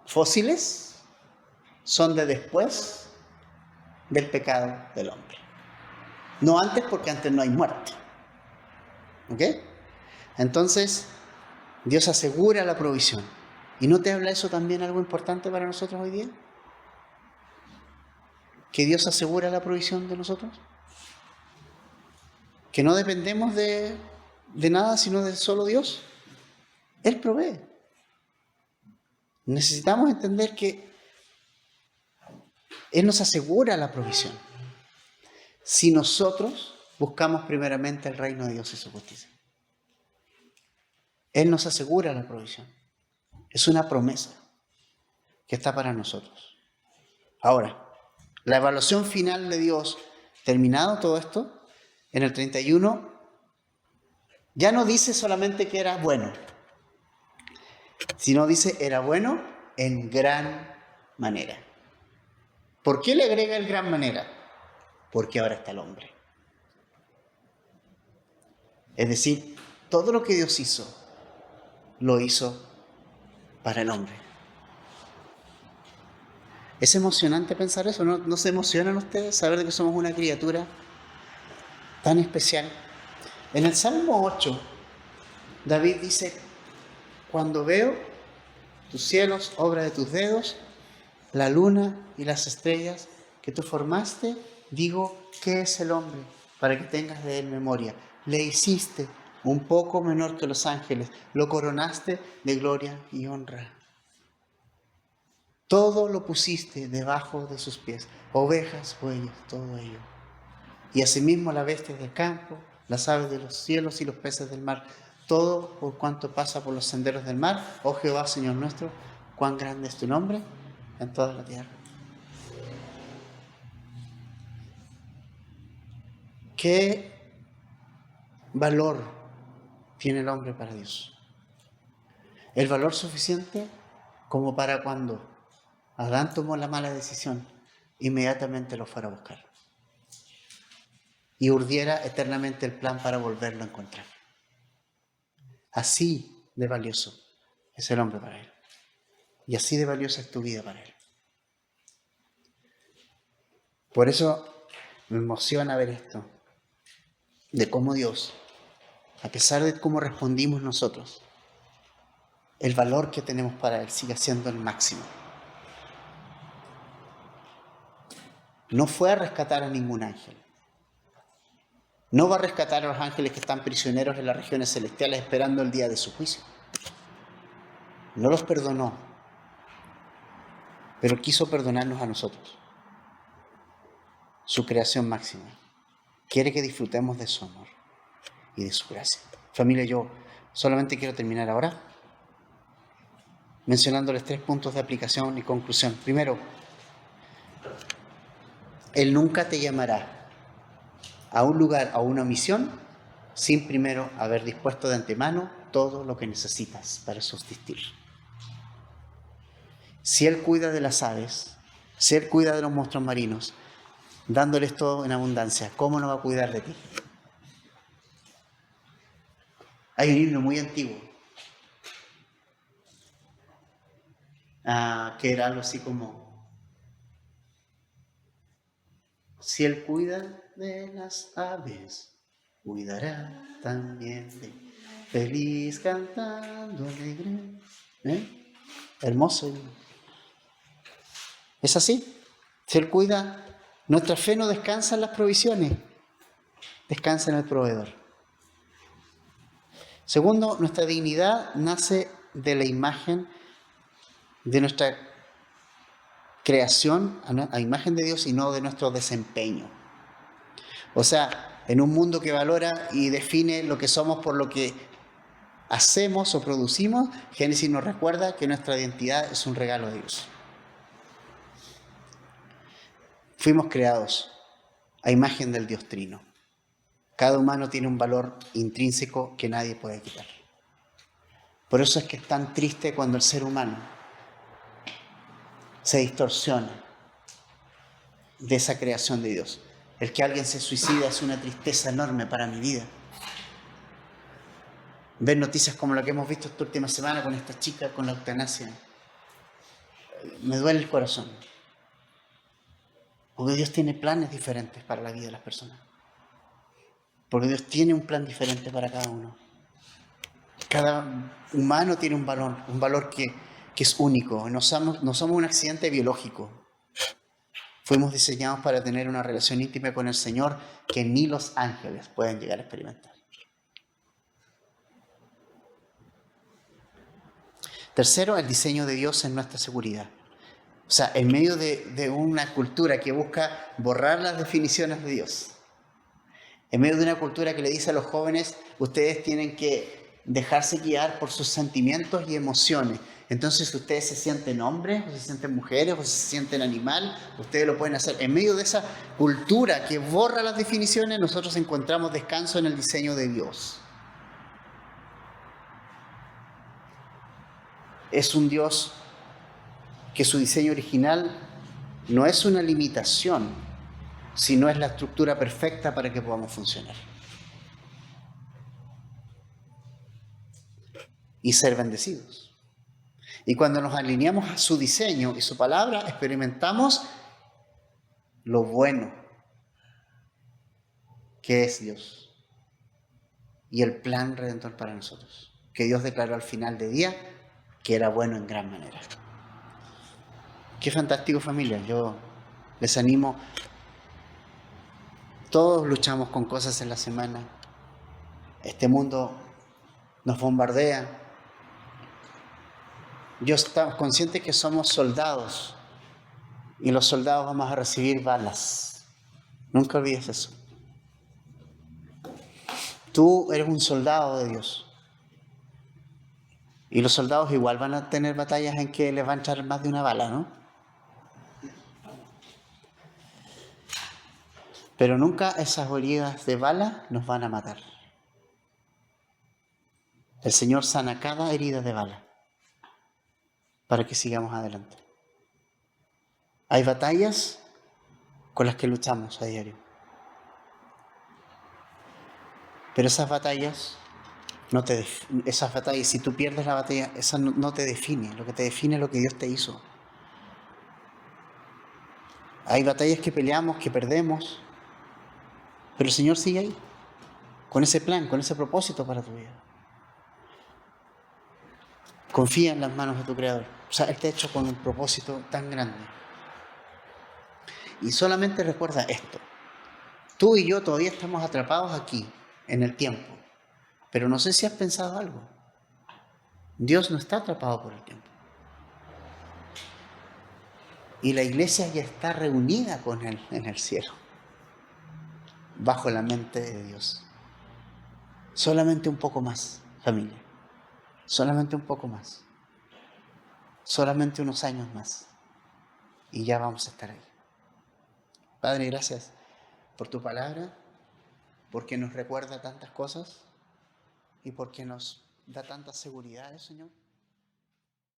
[SPEAKER 1] fósiles son de después del pecado del hombre. No antes, porque antes no hay muerte. ¿Ok? Entonces, Dios asegura la provisión. ¿Y no te habla eso también algo importante para nosotros hoy día? ¿Que Dios asegura la provisión de nosotros? ¿Que no dependemos de nada sino de solo Dios? Él provee. Necesitamos entender que Él nos asegura la provisión si nosotros buscamos primeramente el reino de Dios y su justicia. Él nos asegura la provisión. Es una promesa que está para nosotros. Ahora, la evaluación final de Dios, terminado todo esto, en el 31, ya no dice solamente que era bueno, sino dice era bueno en gran manera. ¿Por qué le agrega el gran manera? Porque ahora está el hombre. Es decir, todo lo que Dios hizo, lo hizo para el hombre. Es emocionante pensar eso, ¿no se emocionan ustedes saber de que somos una criatura tan especial? En el Salmo 8, David dice, cuando veo tus cielos, obra de tus dedos, la luna y las estrellas que tú formaste, digo, ¿qué es el hombre para que tengas de él memoria? Le hiciste un poco menor que los ángeles, lo coronaste de gloria y honra. Todo lo pusiste debajo de sus pies, ovejas, bueyes, todo ello. Y asimismo las bestias del campo, las aves de los cielos y los peces del mar, todo por cuanto pasa por los senderos del mar. Oh Jehová, Señor nuestro, cuán grande es tu nombre en toda la tierra. ¿Qué valor tiene el hombre para Dios? El valor suficiente como para cuando Adán tomó la mala decisión, inmediatamente lo fuera a buscar y urdiera eternamente el plan para volverlo a encontrar. Así de valioso es el hombre para él. Y así de valiosa es tu vida para él. Por eso me emociona ver esto, de cómo Dios, a pesar de cómo respondimos nosotros, el valor que tenemos para él sigue siendo el máximo. No fue a rescatar a ningún ángel. No va a rescatar a los ángeles que están prisioneros en las regiones celestiales esperando el día de su juicio. No los perdonó, pero quiso perdonarnos a nosotros. Su creación máxima. Quiere que disfrutemos de su amor. y de su gracia. Familia, yo solamente quiero terminar ahora mencionándoles 3 puntos de aplicación y conclusión. Primero, Él nunca te llamará a un lugar, a una misión, sin primero haber dispuesto de antemano todo lo que necesitas para subsistir. Si Él cuida de las aves, si Él cuida de los monstruos marinos, dándoles todo en abundancia, ¿cómo no va a cuidar de ti? Hay un himno muy antiguo, que era algo así como: si Él cuida de las aves, cuidará también de feliz cantando alegre. Hermoso. Es así. Si Él cuida, nuestra fe no descansa en las provisiones, descansa en el proveedor. Segundo, nuestra dignidad nace de la imagen de nuestra creación a imagen de Dios y no de nuestro desempeño. O sea, en un mundo que valora y define lo que somos por lo que hacemos o producimos, Génesis nos recuerda que nuestra identidad es un regalo de Dios. Fuimos creados a imagen del Dios Trino. Cada humano tiene un valor intrínseco que nadie puede quitar. Por eso es que es tan triste cuando el ser humano se distorsiona de esa creación de Dios. El que alguien se suicida es una tristeza enorme para mi vida. Ver noticias como la que hemos visto esta última semana con esta chica con la eutanasia, me duele el corazón. Porque Dios tiene planes diferentes para la vida de las personas. Porque Dios tiene un plan diferente para cada uno. Cada humano tiene un valor que es único. No somos un accidente biológico. Fuimos diseñados para tener una relación íntima con el Señor que ni los ángeles pueden llegar a experimentar. Tercero, el diseño de Dios en nuestra seguridad. O sea, en medio de una cultura que busca borrar las definiciones de Dios, en medio de una cultura que le dice a los jóvenes: ustedes tienen que dejarse guiar por sus sentimientos y emociones. Entonces, si ustedes se sienten hombres, o se sienten mujeres, o se sienten animal, ustedes lo pueden hacer. En medio de esa cultura que borra las definiciones, nosotros encontramos descanso en el diseño de Dios. Es un Dios que su diseño original no es una limitación, sino es la estructura perfecta para que podamos funcionar y ser bendecidos. Y cuando nos alineamos a su diseño y su palabra, experimentamos lo bueno que es Dios y el plan redentor para nosotros, que Dios declaró al final del día que era bueno en gran manera. Qué fantástico, familia. Yo les animo. Todos luchamos con cosas en la semana. Este mundo nos bombardea. Yo estoy consciente que somos soldados y los soldados vamos a recibir balas. Nunca olvides eso. Tú eres un soldado de Dios. Y los soldados igual van a tener batallas en que les va a echar más de una bala, ¿no? Pero nunca esas heridas de bala nos van a matar. El Señor sana cada herida de bala para que sigamos adelante. Hay batallas con las que luchamos a diario. Pero esas batallas, si tú pierdes la batalla, esa no te define. Lo que te define es lo que Dios te hizo. Hay batallas que peleamos, que perdemos, pero el Señor sigue ahí, con ese plan, con ese propósito para tu vida. Confía en las manos de tu Creador. O sea, Él te ha hecho con un propósito tan grande. Y solamente recuerda esto. Tú y yo todavía estamos atrapados aquí, en el tiempo. Pero no sé si has pensado algo. Dios no está atrapado por el tiempo. Y la iglesia ya está reunida con Él en el cielo, bajo la mente de Dios. Solamente un poco más, familia. Solamente un poco más. Solamente unos años más. Y ya vamos a estar ahí. Padre, gracias por tu palabra, porque nos recuerda tantas cosas y porque nos da tantas seguridades, Señor.